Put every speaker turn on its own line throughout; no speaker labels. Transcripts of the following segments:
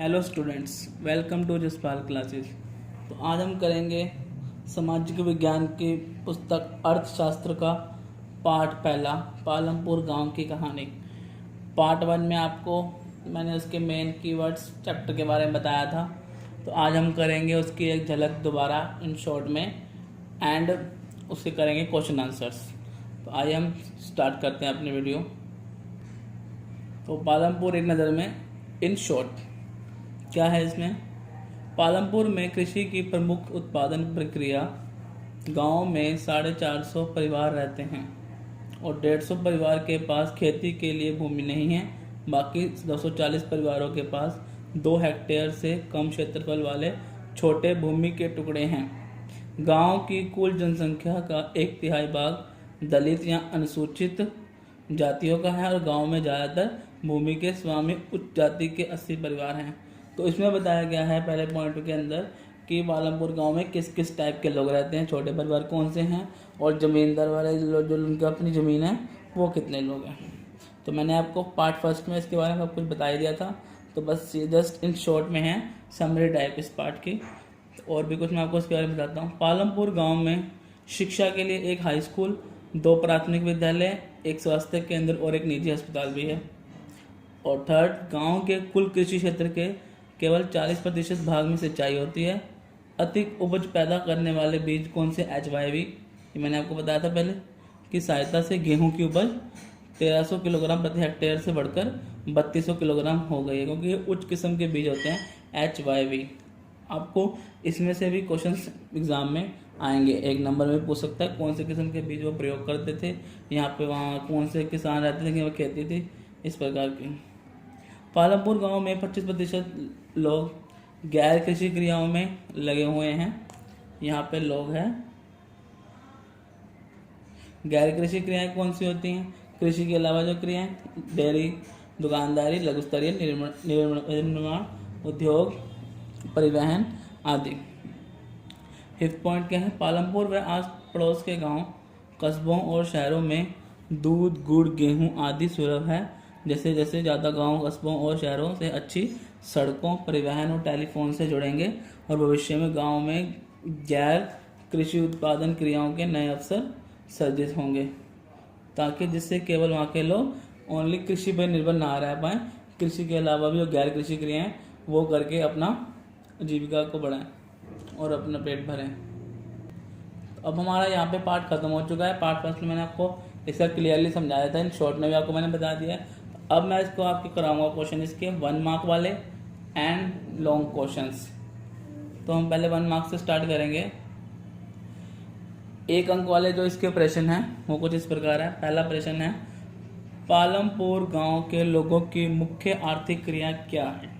Hello students, welcome to Jaspal classes. तो आज हम करेंगे सामाजिक विज्ञान की पुस्तक अर्थशास्त्र का पाठ पहला, पालमपुर गांव की कहानी। पार्ट 1 में आपको मैंने उसके मेन कीवर्ड्स चैप्टर के बारे में बताया था। तो आज हम करेंगे उसकी एक झलक दोबारा इन शॉर्ट में एंड उसके करेंगे क्वेश्चन आंसर्स। तो आइए हम स्टार्ट करते हैं अपनी वीडियो। तो पालमपुर एक नज़र में इन शॉर्ट क्या है इसमें। पालमपुर में कृषि की प्रमुख उत्पादन प्रक्रिया। गांव में 450 परिवार रहते हैं और 150 परिवार के पास खेती के लिए भूमि नहीं है। बाकी 240 परिवारों के पास 2 हेक्टेयर से कम क्षेत्रफल वाले छोटे भूमि के टुकड़े हैं। गांव की कुल जनसंख्या का 1/3 भाग दलित या अनुसूचित जातियों का है और गांव में ज़्यादातर भूमि के स्वामी उच्च जाति के 80 परिवार हैं। तो इसमें बताया गया है पहले पॉइंट के अंदर कि पालमपुर गांव में किस किस टाइप के लोग रहते हैं, छोटे परिवार कौन से हैं और ज़मींदार वाले जो उनकी अपनी ज़मीन है वो कितने लोग हैं। तो मैंने आपको पार्ट फर्स्ट में इसके बारे में सब कुछ बता ही दिया था। तो बस ये जस्ट इन शॉर्ट में है समरी टाइप इस पार्ट की। और भी कुछ मैं आपको इसके बारे में बताता हूँ। पालमपुर गाँव में शिक्षा के लिए एक हाई स्कूल, 2 प्राथमिक विद्यालय, एक स्वास्थ्य केंद्र और एक निजी अस्पताल भी है। और थर्ड, गांव के कुल कृषि क्षेत्र के केवल 40% भाग में सिंचाई होती है। अधिक उपज पैदा करने वाले बीज कौन से HYV, ये मैंने आपको बताया था पहले कि सहायता से गेहूं की उपज 1300 किलोग्राम प्रति हेक्टेयर से बढ़कर 3200 किलोग्राम हो गई है, क्योंकि ये उच्च किस्म के बीज होते हैं HYV। आपको इसमें से भी क्वेश्चन एग्जाम में आएंगे, एक नंबर में पूछ सकता है कौन से किस्म के बीज वो प्रयोग करते थे, यहाँ पे वहाँ कौन से किसान रहते थे कि वो खेती थी, इस प्रकार की। पालमपुर गांव में 25% लोग गैर कृषि क्रियाओं में लगे हुए हैं। यहाँ पे लोग हैं। गैर कृषि क्रियाएं कौन सी होती हैं? कृषि के अलावा जो क्रियाएं, डेयरी, दुकानदारी, लघु स्तरीय निर्माण, उद्योग, परिवहन आदि। फिफ्थ पॉइंट क्या है? पालमपुर व आस पड़ोस के गांव, कस्बों और शहरों में दूध, गुड़, गेहूं आदि सुलभ है। जैसे जैसे ज़्यादा गांव, कस्बों और शहरों से अच्छी सड़कों, परिवहन और टेलीफोन से जुड़ेंगे और भविष्य में गांव में गैर कृषि उत्पादन क्रियाओं के नए अवसर सर्जित होंगे, ताकि जिससे केवल वहाँ के लोग ओनली कृषि पर निर्भर ना रह पाएँ, कृषि के अलावा भी जो गैर कृषि क्रियाएँ वो करके अपना जीविका को बढ़ाएं और अपना पेट भरें। अब हमारा यहाँ पे पार्ट खत्म हो चुका है। पार्ट फर्स्ट में मैंने आपको इसका क्लियरली समझाया था, इन शॉर्ट में भी आपको मैंने बता दिया है। अब मैं इसको आपके कराऊंगा क्वेश्चन इसके 1 मार्क वाले एंड लॉन्ग क्वेश्चंस। तो हम पहले 1 मार्क से स्टार्ट करेंगे। 1 अंक वाले जो इसके प्रश्न हैं वो कुछ इस प्रकार है। पहला प्रश्न है, पालमपुर गांव के लोगों की मुख्य आर्थिक क्रिया क्या है?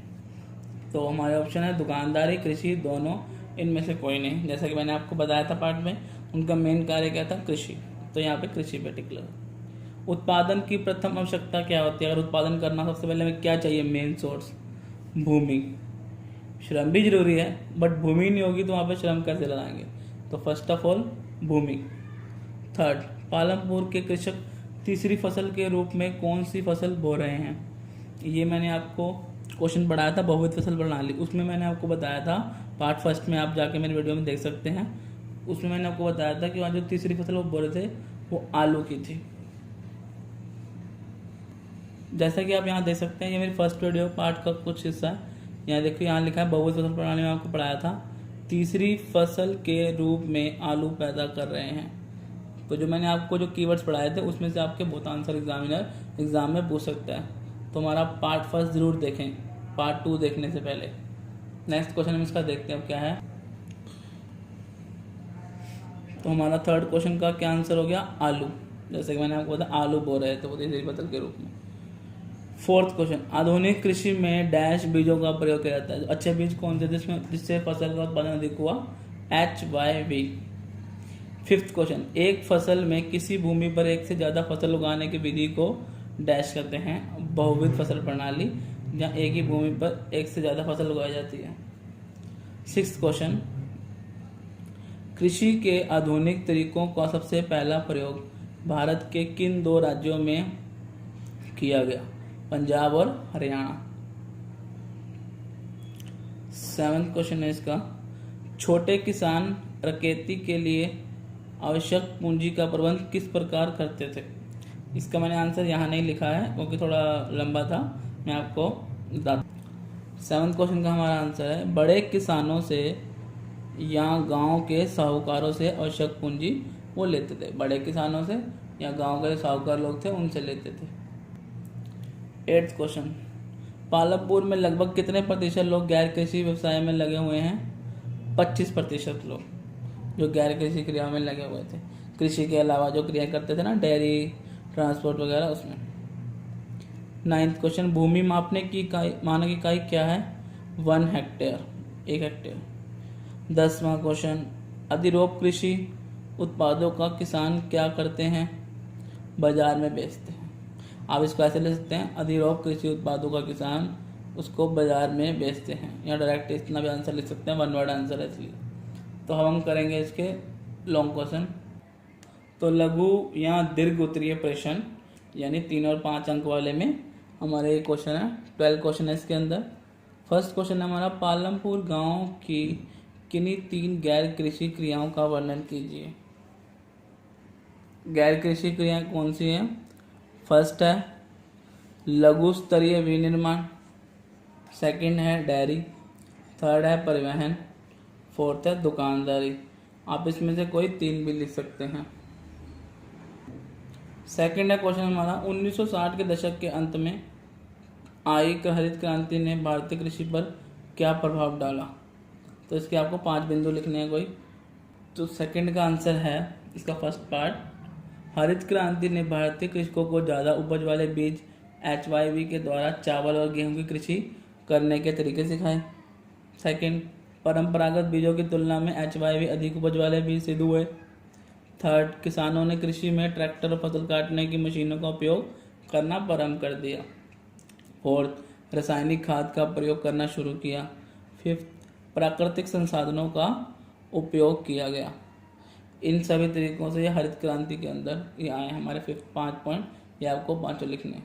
तो हमारे ऑप्शन है दुकानदारी, कृषि, दोनों, इनमें से कोई नहीं। जैसा कि मैंने आपको बताया था पार्ट में, उनका मेन कार्य क्या था? कृषि। तो यहाँ पे कृषि पे टिक लगा। उत्पादन की प्रथम आवश्यकता क्या होती है? अगर उत्पादन करना सबसे पहले हमें क्या चाहिए? मेन सोर्स भूमि। श्रम भी जरूरी है, बट भूमि नहीं होगी तो वहाँ पे श्रम कैसे लगाएंगे? तो फर्स्ट ऑफ ऑल भूमि। थर्ड, पालमपुर के कृषक तीसरी फसल के रूप में कौन सी फसल बो रहे हैं? ये मैंने आपको क्वेश्चन पढ़ाया था, बहुविध फसल प्रणाली, उसमें मैंने आपको बताया था। पार्ट फर्स्ट में आप जाके मेरे वीडियो में देख सकते हैं। उसमें मैंने आपको बताया था कि वहाँ जो तीसरी फसल वो बो रहे थे वो आलू की थी। जैसा कि आप यहाँ देख सकते हैं, ये मेरी फर्स्ट वीडियो पार्ट का कुछ हिस्सा है। यहाँ देखो, यहाँ लिखा है बहुविध फसल प्रणाली में आपको पढ़ाया था, तीसरी फसल के रूप में आलू पैदा कर रहे हैं। तो जो मैंने आपको जो कीवर्ड्स पढ़ाए थे उसमें से आपके बहुत आंसर एग्जामिनर एग्जाम में पूछ सकता है। तो हमारा पार्ट फर्स्ट जरूर देखें, पार्ट 2 देखने से पहले। नेक्स्ट क्वेश्चन हम इसका देखते हैं अब क्या है। तो हमारा थर्ड क्वेश्चन का क्या आंसर हो गया? आलू। जैसे कि मैंने आपको बताया आलू बो रहे थे वो तीसरी फसल के रूप में। फोर्थ क्वेश्चन, आधुनिक कृषि में डैश बीजों का प्रयोग किया जाता है। अच्छे बीज कौन से जिससे फसल का उत्पादन अधिक हुआ? HYV। फिफ्थ क्वेश्चन, एक फसल में किसी भूमि पर एक से ज्यादा फसल उगाने की विधि को डैश करते हैं? बहुविध फसल प्रणाली, जहाँ एक ही भूमि पर एक से ज्यादा फसल उगाई जाती है। सिक्स्थ क्वेश्चन, कृषि के आधुनिक तरीकों का सबसे पहला प्रयोग भारत के किन 2 राज्यों में किया गया? पंजाब और हरियाणा। 7वां क्वेश्चन है इसका, छोटे किसान रकैती के लिए आवश्यक पूंजी का प्रबंध किस प्रकार करते थे। इसका मैंने आंसर यहाँ नहीं लिखा है क्योंकि थोड़ा लंबा था, मैं आपको बता। 7वां क्वेश्चन का हमारा आंसर है, बड़े किसानों से या गांव के साहूकारों से आवश्यक पूंजी वो लेते थे। बड़े किसानों से या गांव के साहूकार लोग थे उनसे लेते थे। 8वां क्वेश्चन, पालमपुर में लगभग कितने प्रतिशत लोग गैर कृषि व्यवसाय में लगे हुए हैं। 25% लोग जो गैर कृषि क्रियाओं में लगे हुए थे, कृषि के अलावा जो क्रिया करते थे ना, डेयरी, ट्रांसपोर्ट वगैरह, उसमें। 9वां क्वेश्चन, भूमि मापने की मानक इकाई क्या है। 1 हेक्टेयर, 1 हेक्टेयर। 10वां क्वेश्चन, अधिरोप कृषि उत्पादों का किसान क्या करते हैं। बाजार में बेचते हैं। आप इसको ऐसे ले सकते हैं, अधिरोप कृषि उत्पादों का किसान उसको बाजार में बेचते हैं, या डायरेक्ट इतना भी आंसर लिख सकते हैं, 1 वर्ड आंसर है इसलिए। तो हम करेंगे इसके लॉन्ग क्वेश्चन। तो लघु या दीर्घ उत्तरीय प्रश्न यानी 3 और 5 अंक वाले में हमारे ये क्वेश्चन है। 12 क्वेश्चन है इसके अंदर। फर्स्ट क्वेश्चन है हमारा, पालमपुर गांव की किन्हीं 3 गैर कृषि क्रियाओं का वर्णन कीजिए। गैर कृषि क्रियाएं कौन सी हैं। फर्स्ट है लघु स्तरीय विनिर्माण, सेकंड है डेयरी, थर्ड है परिवहन, फोर्थ है दुकानदारी। आप इसमें से कोई 3 भी लिख सकते हैं। सेकंड है क्वेश्चन हमारा, 1960 के दशक के अंत में आई हरित क्रांति ने भारतीय कृषि पर क्या प्रभाव डाला। तो इसके आपको 5 बिंदु लिखने हैं कोई। तो सेकंड का आंसर है इसका फर्स्ट पार्ट, हरित क्रांति ने भारतीय कृषकों को ज़्यादा उपज वाले बीज HYV के द्वारा चावल और गेहूं की कृषि करने के तरीके सिखाए। सेकंड, परंपरागत बीजों की तुलना में HYV अधिक उपज वाले बीज सिद्ध हुए। थर्ड, किसानों ने कृषि में ट्रैक्टर और फसल काटने की मशीनों का उपयोग करना प्रारंभ कर दिया। फोर्थ, रासायनिक खाद का प्रयोग करना शुरू किया। फिफ्थ, प्राकृतिक संसाधनों का उपयोग किया गया। इन सभी तरीकों से ये हरित क्रांति के अंदर ये आए हमारे 5 पॉइंट, ये आपको 5 लिखने।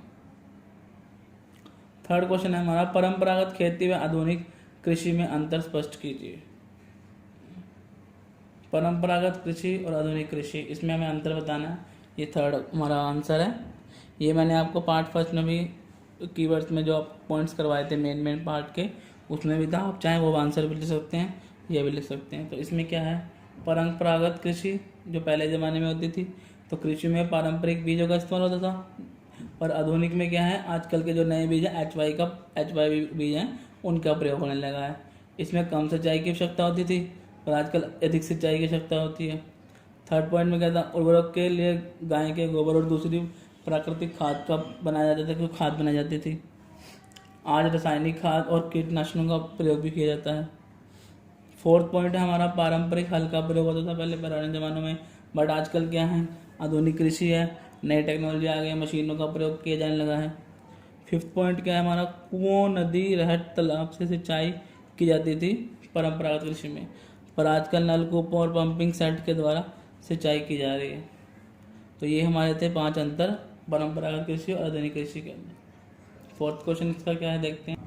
थर्ड क्वेश्चन है हमारा, परंपरागत खेती व आधुनिक कृषि में अंतर स्पष्ट कीजिए। परंपरागत कृषि और आधुनिक कृषि, इसमें हमें अंतर बताना है। ये थर्ड हमारा आंसर है। ये मैंने आपको पार्ट फर्स्ट में भी कीवर्ड्स में जो पॉइंट्स करवाए थे मेन पार्ट के, उसमें भी था। आप चाहें वो आंसर भी लिख सकते हैं, ये भी लिख सकते हैं। तो इसमें क्या है, परंपरागत कृषि जो पहले ज़माने में होती थी, तो कृषि में पारंपरिक बीजों का इस्तेमाल होता था। और आधुनिक में क्या है, आजकल के जो नए बीज हैं HYV बीज हैं, उनका प्रयोग होने लगा है। इसमें कम सिंचाई की आवश्यकता होती थी और आजकल अधिक सिंचाई की आवश्यकता होती है। थर्ड पॉइंट में क्या था, उर्वरक के लिए गाय के गोबर और दूसरी प्राकृतिक खाद का बनाया जाता था, खाद बनाई जाती थी। आज रासायनिक खाद और कीटनाशकों का प्रयोग भी किया जाता है। फोर्थ पॉइंट है हमारा, पारंपरिक हल का प्रयोग होता था पहले पुराने ज़मानों में, बट आजकल क्या है, आधुनिक कृषि है, नई टेक्नोलॉजी आ गई, मशीनों का प्रयोग किया जाने लगा है। फिफ्थ पॉइंट क्या है हमारा, कुओं, नदी, रहट, तालाब से सिंचाई की जाती थी परंपरागत कृषि में, पर आजकल नलकूपों और पंपिंग सेट के द्वारा सिंचाई की जा रही है। तो ये हमारे थे 5 अंतर परंपरागत कृषि और आधुनिक कृषि के अंदर। फोर्थ क्वेश्चन इसका क्या है देखते हैं।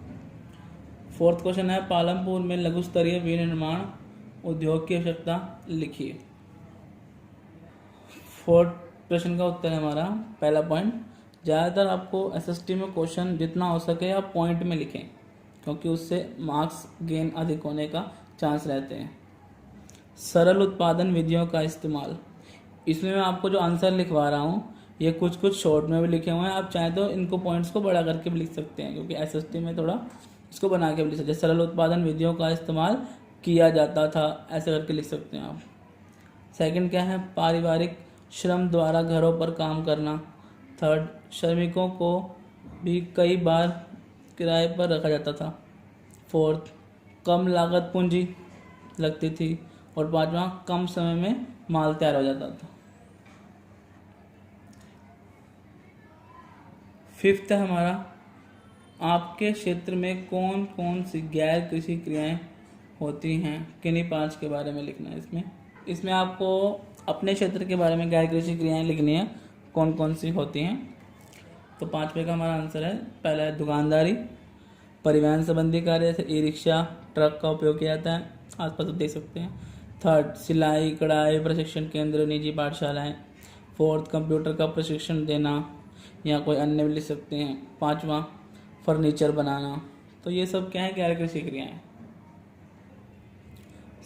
फोर्थ क्वेश्चन है, पालमपुर में लघु स्तरीय विनिर्माण उद्योग की आवश्यकता लिखिए। फोर्थ प्रश्न का उत्तर है हमारा पहला पॉइंट, ज़्यादातर आपको SST में क्वेश्चन जितना हो सके आप पॉइंट में लिखें, क्योंकि उससे मार्क्स गेन अधिक होने का चांस रहते हैं। सरल उत्पादन विधियों का इस्तेमाल, इसमें मैं आपको जो आंसर लिखवा रहा हूँ ये कुछ शॉर्ट में भी लिखे हुए हैं, आप चाहें तो इनको पॉइंट्स को बड़ा करके भी लिख सकते हैं, क्योंकि SST में थोड़ा इसको बना के भी लिख सकते हैं। सरल उत्पादन विधियों का इस्तेमाल किया जाता था, ऐसे करके लिख सकते हैं आप। सेकंड क्या है, पारिवारिक श्रम द्वारा घरों पर काम करना। थर्ड, श्रमिकों को भी कई बार किराए पर रखा जाता था। फोर्थ, कम लागत पूंजी लगती थी। और पांचवा, कम समय में माल तैयार हो जाता था। फिफ्थ है हमारा, आपके क्षेत्र में कौन कौन सी गैर कृषि क्रियाएं होती हैं, किन्हीं 5 के बारे में लिखना है। इसमें आपको अपने क्षेत्र के बारे में गैर कृषि क्रियाएं लिखनी है, कौन कौन सी होती हैं। तो 5वें का हमारा आंसर है, पहला है दुकानदारी, परिवहन संबंधी कार्य जैसे ई रिक्शा, ट्रक का उपयोग किया जाता है, आसपास आप देख सकते हैं। थर्ड, सिलाई कढ़ाई प्रशिक्षण केंद्र, निजी पाठशालाएं। फोर्थ, कंप्यूटर का प्रशिक्षण देना या कोई अन्य भी लिख सकते हैं। पांचवा, फर्नीचर बनाना। तो ये सब क्या है, गैर-कृषि क्रियाएं हैं।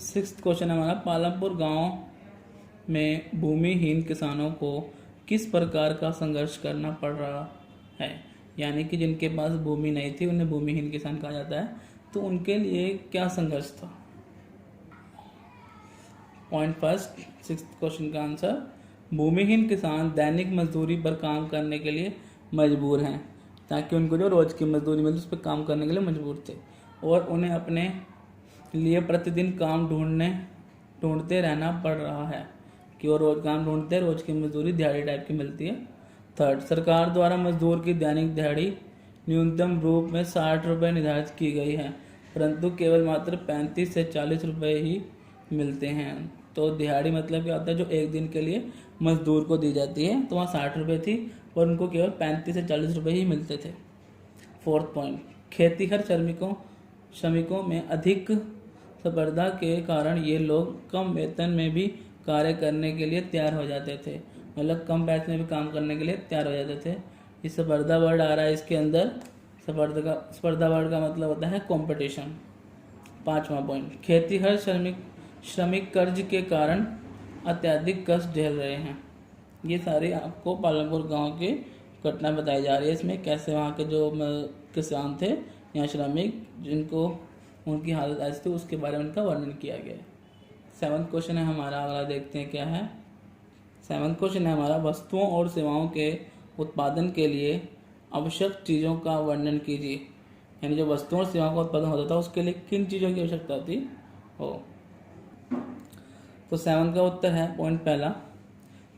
सिक्स्थ क्वेश्चन हमारा, पालमपुर गांव में भूमिहीन किसानों को किस प्रकार का संघर्ष करना पड़ रहा है। यानी कि जिनके पास भूमि नहीं थी उन्हें भूमिहीन किसान कहा जाता है, तो उनके लिए क्या संघर्ष था। पॉइंट फर्स्ट, सिक्स्थ क्वेश्चन का आंसर, भूमिहीन किसान दैनिक मजदूरी पर काम करने के लिए मजबूर हैं, ताकि उनको जो रोज की मजदूरी मिलती उस पर काम करने के लिए मजबूर थे, और उन्हें अपने लिए प्रतिदिन काम ढूंढते रहना पड़ रहा है कि वो रोज काम ढूंढते, रोज की मजदूरी दिहाड़ी टाइप की मिलती है। थर्ड, सरकार द्वारा मजदूर की दैनिक दिहाड़ी न्यूनतम रूप में 60 रुपये निर्धारित की गई है, परंतु केवल मात्र 35 से 40 रुपये ही मिलते हैं। तो दिहाड़ी मतलब क्या होता है, जो एक दिन के लिए मजदूर को दी जाती है, तो वहाँ 60 रुपये थी और उनको केवल 35 से 40 रुपये ही मिलते थे। फोर्थ पॉइंट, खेतीहर श्रमिकों में अधिक स्पर्धा के कारण ये लोग कम वेतन में भी कार्य करने के लिए तैयार हो जाते थे, मतलब कम पैसे में भी काम करने के लिए तैयार हो जाते थे। इस स्पर्धा वर्ड आ रहा है इसके अंदर, स्पर्धा वर्ड का मतलब होता है कंपटीशन। पांचवा पॉइंट, खेतीहर श्रमिक कर्ज के कारण अत्यधिक कष्ट झेल रहे हैं। ये सारे आपको पालमपुर गांव की घटना बताई जा रही है। इसमें कैसे वहाँ के जो किसान थे या श्रमिक जिनको उनकी हालत ऐसी थी उसके बारे में उनका वर्णन किया गया है। सेवंथ क्वेश्चन है हमारा, अगला देखते हैं क्या है। सेवंथ क्वेश्चन है हमारा, वस्तुओं और सेवाओं के उत्पादन के लिए आवश्यक चीज़ों का वर्णन कीजिए। यानी जो वस्तुओं और सेवाओं का उत्पादन होता था उसके लिए किन चीज़ों की आवश्यकता थी हो। तो सेवंथ का उत्तर है पॉइंट पहला,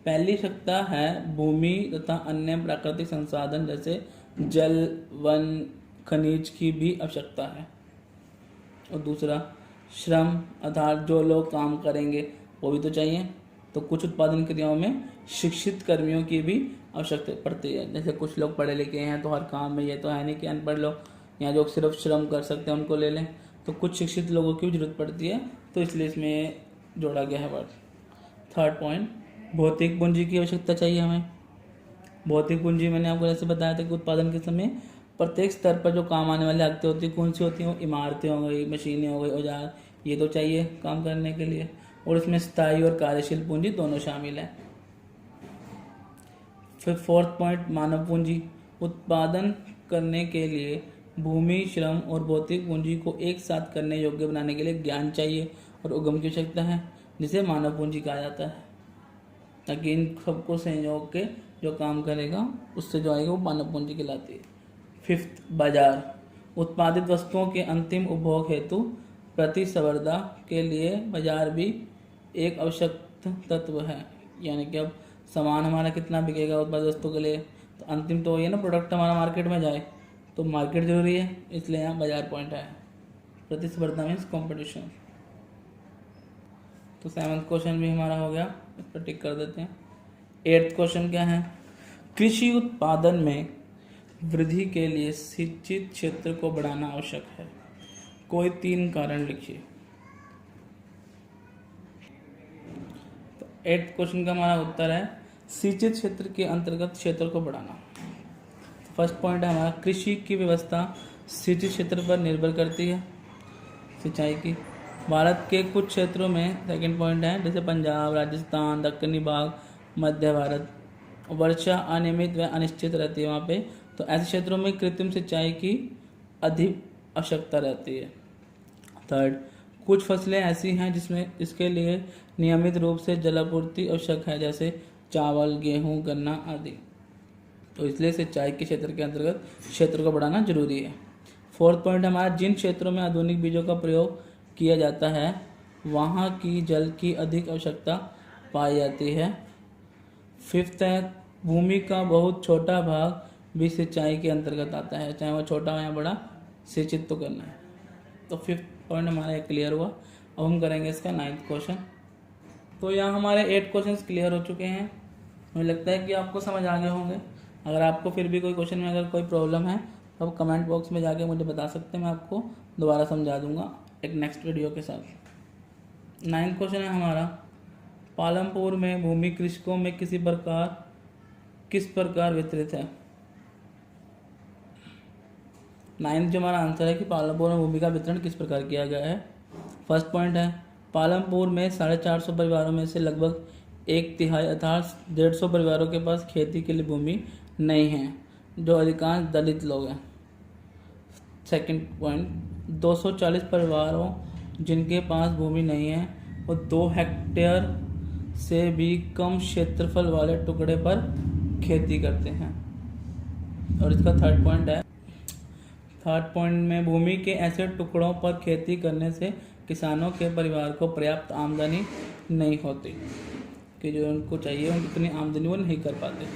पहली आवश्यकता है भूमि तथा अन्य प्राकृतिक संसाधन जैसे जल, वन, खनिज की भी आवश्यकता है। और दूसरा, श्रम अर्थात जो लोग काम करेंगे वो भी तो चाहिए। तो कुछ उत्पादन क्रियाओं में शिक्षित कर्मियों की भी आवश्यकता पड़ती है, जैसे कुछ लोग पढ़े लिखे हैं तो हर काम में, ये तो है नहीं कि अनपढ़ लोग या जो सिर्फ श्रम कर सकते हैं उनको ले लें, तो कुछ शिक्षित लोगों की भी जरूरत पड़ती है, तो इसलिए इसमें जोड़ा गया है वर्ड। थर्ड पॉइंट, भौतिक पूंजी की आवश्यकता चाहिए हमें। भौतिक पूंजी मैंने आपको जैसे बताया था कि उत्पादन के समय प्रत्येक स्तर पर जो काम आने वाली लागतें होती हैं कौन सी होती हैं, वो इमारतें हो गई, मशीनें हो गई, औजार, ये तो चाहिए काम करने के लिए, और इसमें स्थायी और कार्यशील पूंजी दोनों शामिल है। फिर फोर्थ पॉइंट, मानव पूंजी। उत्पादन करने के लिए भूमि, श्रम और भौतिक पूंजी को एक साथ करने योग्य बनाने के लिए ज्ञान चाहिए और उद्यम की आवश्यकता है, जिसे मानव पूंजी कहा जाता है। ताकि इन सबको संयोग के जो काम करेगा उससे जो आएगा वो मानव पूंजी कहलाती है। फिफ्थ, बाजार। उत्पादित वस्तुओं के अंतिम उपभोग हेतु प्रतिस्पर्धा के लिए बाजार भी एक आवश्यक तत्व है। यानी कि अब सामान हमारा कितना बिकेगा उत्पादित वस्तु के लिए, तो अंतिम तो ये ना प्रोडक्ट हमारा मार्केट में जाए, तो मार्केट जरूरी है, इसलिए यहाँ बाजार पॉइंट है। प्रतिस्पर्धा मीन्स कॉम्पिटिशन। तो सेवंथ क्वेश्चन भी हमारा हो गया, इस पर टिक कर देते हैं। एट्थ क्वेश्चन क्या है, कृषि उत्पादन में वृद्धि के लिए सिंचित क्षेत्र को बढ़ाना आवश्यक है, कोई 3 कारण लिखिए। तो 8th क्वेश्चन का हमारा उत्तर है सिंचित क्षेत्र के अंतर्गत क्षेत्र को बढ़ाना। फर्स्ट पॉइंट है हमारा, कृषि की व्यवस्था सिंचित क्षेत्र पर निर्भर करती है, सिंचाई की। भारत के कुछ क्षेत्रों में, सेकंड पॉइंट है, जैसे पंजाब, राजस्थान, दक्षिणी भाग, मध्य भारत, वर्षा अनियमित व अनिश्चित रहती है वहाँ पे, तो ऐसे क्षेत्रों में कृत्रिम सिंचाई की अधिक आवश्यकता रहती है। थर्ड, कुछ फसलें ऐसी हैं जिसमें इसके लिए नियमित रूप से जलापूर्ति आवश्यक है, जैसे चावल, गेहूं, गन्ना आदि, तो इसलिए सिंचाई के क्षेत्र के अंतर्गत क्षेत्र को बढ़ाना जरूरी है। फोर्थ पॉइंट हमारा, जिन क्षेत्रों में आधुनिक बीजों का प्रयोग किया जाता है वहाँ की जल की अधिक आवश्यकता पाई जाती है। फिफ्थ है, भूमि का बहुत छोटा भाग भी सिंचाई के अंतर्गत आता है, चाहे वो छोटा हो या बड़ा, सिंचित तो करना है। तो फिफ्थ पॉइंट हमारा क्लियर हुआ। अब हम करेंगे इसका 9th क्वेश्चन। तो यहाँ हमारे 8 क्वेश्चंस क्लियर हो चुके हैं, मुझे लगता है कि आपको समझ आ गए होंगे। अगर आपको फिर भी कोई क्वेश्चन में अगर कोई प्रॉब्लम है तो आप कमेंट बॉक्स में जाके मुझे बता सकते हैं, मैं आपको दोबारा समझा दूंगा एक नेक्स्ट वीडियो के साथ। 9th क्वेश्चन है हमारा, पालमपुर में भूमि कृषकों में किस प्रकार वितरित है। 9th जो हमारा आंसर है कि पालमपुर में भूमि का वितरण किस प्रकार किया गया है। फर्स्ट पॉइंट है, पालमपुर में 450 परिवारों में से लगभग 1/3 अर्थात 150 परिवारों के पास खेती के लिए भूमि नहीं है, जो अधिकांश दलित लोग हैं। सेकंड पॉइंट, 240 परिवारों जिनके पास भूमि नहीं है वो 2 हेक्टेयर से भी कम क्षेत्रफल वाले टुकड़े पर खेती करते हैं। और इसका थर्ड पॉइंट में भूमि के ऐसे टुकड़ों पर खेती करने से किसानों के परिवार को पर्याप्त आमदनी नहीं होती कि जो उनको चाहिए उतनी आमदनी वो नहीं कर पाते।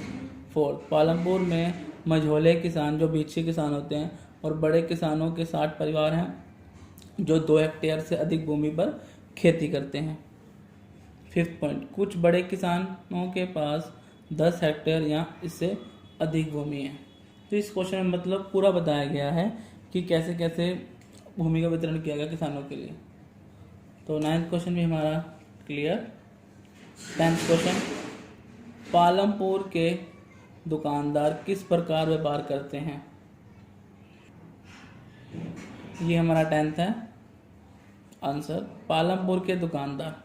फोर्थ, पालमपुर में मझोले किसान जो बीची किसान होते हैं और बड़े किसानों के 60 परिवार हैं जो 2 हेक्टेयर से अधिक भूमि पर खेती करते हैं। फिफ्थ पॉइंट, कुछ बड़े किसानों के पास 10 हेक्टेयर या इससे अधिक भूमि है। तो इस क्वेश्चन में मतलब पूरा बताया गया है कि कैसे कैसे भूमि का वितरण किया गया किसानों के लिए। तो 9th क्वेश्चन भी हमारा क्लियर। 10th क्वेश्चन, पालमपुर के दुकानदार किस प्रकार व्यापार करते हैं। ये हमारा 10th है आंसर, पालमपुर के दुकानदार।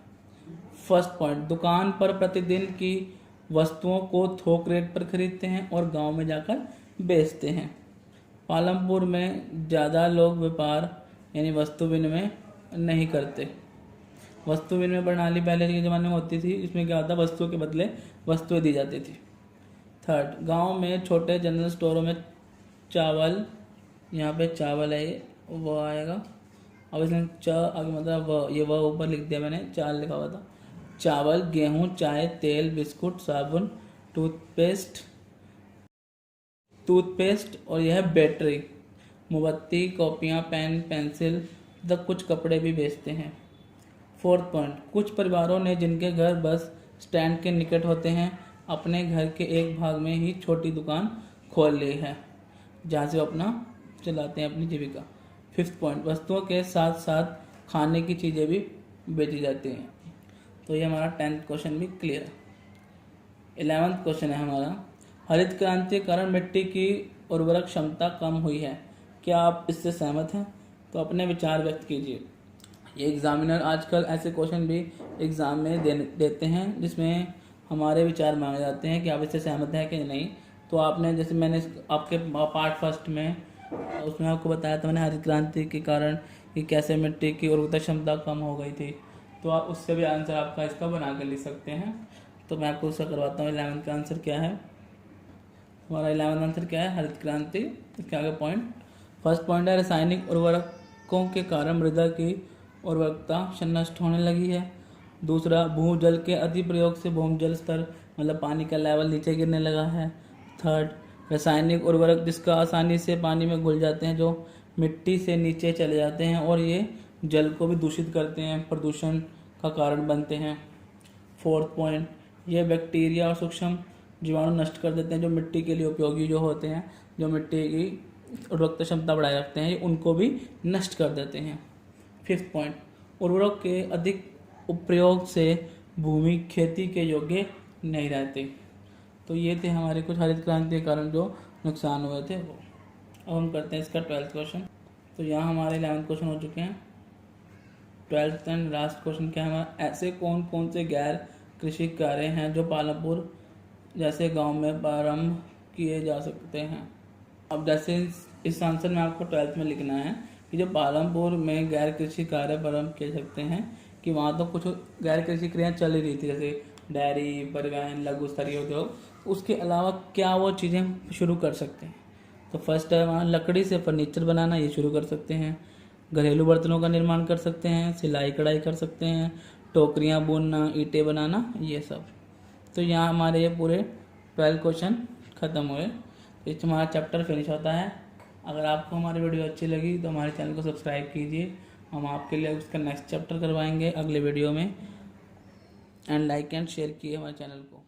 फर्स्ट पॉइंट, दुकान पर प्रतिदिन की वस्तुओं को थोक रेट पर खरीदते हैं और गांव में जाकर बेचते हैं। पालमपुर में ज़्यादा लोग व्यापार यानी वस्तु विनिमय नहीं करते। वस्तु विनिमय प्रणाली पहले के ज़माने में होती थी, इसमें क्या होता, वस्तुओं के बदले वस्तुएं दी जाती थी। थर्ड, गांव में छोटे जनरल स्टोरों में चावल, यहाँ पे चावल है ये वो आएगा, अब इसमें च आगे मतलब ये वह ऊपर लिख दिया मैंने, चाल लिखा हुआ था। चावल, गेहूं, चाय, तेल, बिस्कुट, साबुन, टूथपेस्ट और यह बैटरी, मोमबत्ती, कॉपियाँ, पेन, पेंसिल तथा कुछ कपड़े भी बेचते हैं। फोर्थ पॉइंट, कुछ परिवारों ने जिनके घर बस स्टैंड के निकट होते हैं अपने घर के एक भाग में ही छोटी दुकान खोल ली है जहाँ से वो अपना चलाते हैं अपनी जीविका। फिफ्थ पॉइंट, वस्तुओं के साथ साथ खाने की चीज़ें भी बेची जाती हैं। तो ये हमारा 10th क्वेश्चन भी क्लियर है। 11th क्वेश्चन है हमारा, हरित क्रांति के कारण मिट्टी की उर्वरक क्षमता कम हुई है, क्या आप इससे सहमत हैं। तो अपने विचार व्यक्त कीजिए। ये एग्जामिनर आजकल ऐसे क्वेश्चन भी एग्ज़ाम में देते हैं जिसमें हमारे विचार मांगे जाते हैं कि आप इससे सहमत हैं कि नहीं। तो आपने जैसे मैंने आपके पार्ट फर्स्ट में उसमें आपको बताया था मैंने हरित क्रांति के कारण कि कैसे मिट्टी की उर्वरकता क्षमता कम हो गई थी, तो आप उससे भी आंसर आपका इसका बना कर लिख सकते हैं। तो मैं आपको उसका करवाता हूँ। 11th का आंसर क्या है हमारा, 11th आंसर क्या है, हरित क्रांति। इसके आगे पॉइंट, फर्स्ट पॉइंट है रासायनिक उर्वरकों के कारण मृदा की उर्वरकता नष्ट होने लगी है। दूसरा, भूजल के अति प्रयोग से भूजल स्तर मतलब पानी का लेवल नीचे गिरने लगा है। थर्ड, रासायनिक उर्वरक जिसका आसानी से पानी में घुल जाते हैं, जो मिट्टी से नीचे चले जाते हैं और ये जल को भी दूषित करते हैं, प्रदूषण का कारण बनते हैं। फोर्थ पॉइंट, ये बैक्टीरिया और सूक्ष्म जीवाणु नष्ट कर देते हैं जो मिट्टी के लिए उपयोगी जो होते हैं, जो मिट्टी की उर्वरकता क्षमता बढ़ाए रखते हैं, उनको भी नष्ट कर देते हैं। फिफ्थ पॉइंट, उर्वरक के अधिक उपयोग से भूमि खेती के योग्य नहीं रहती। तो ये थे हमारे कुछ हरित क्रांति के कारण जो नुकसान हुए थे वो। अब हम करते हैं इसका 12th क्वेश्चन। तो यहाँ हमारे 11th क्वेश्चन हो चुके हैं। 12th एंड लास्ट क्वेश्चन क्या है हमारा, ऐसे कौन कौन से गैर कृषि कार्य हैं जो पालमपुर जैसे गांव में प्रारंभ किए जा सकते हैं। अब जैसे इस आंसर में आपको 12th में लिखना है कि जो पालमपुर में गैर कृषि कार्य प्रारंभ किए सकते हैं कि वहाँ तो कुछ गैर कृषि क्रियाएँ चल ही रही थी, जैसे डेयरी, परिवहन, लघु स्तरीय उद्योग, उसके अलावा क्या वो चीज़ें शुरू कर सकते हैं। तो फर्स्ट है वहाँ लकड़ी से फर्नीचर बनाना, ये शुरू कर सकते हैं। घरेलू बर्तनों का निर्माण कर सकते हैं, सिलाई कढ़ाई कर सकते हैं, टोकरियाँ बुनना, ईंटें बनाना, ये सब। तो यहाँ हमारे ये पूरे 12 क्वेश्चन ख़त्म हुए। तो इससे हमारा चैप्टर फिनिश होता है। अगर आपको हमारी वीडियो अच्छी लगी तो हमारे चैनल को सब्सक्राइब कीजिए, हम आपके लिए उसका नेक्स्ट चैप्टर करवाएंगे अगले वीडियो में। एंड लाइक एंड शेयर किए हमारे चैनल को।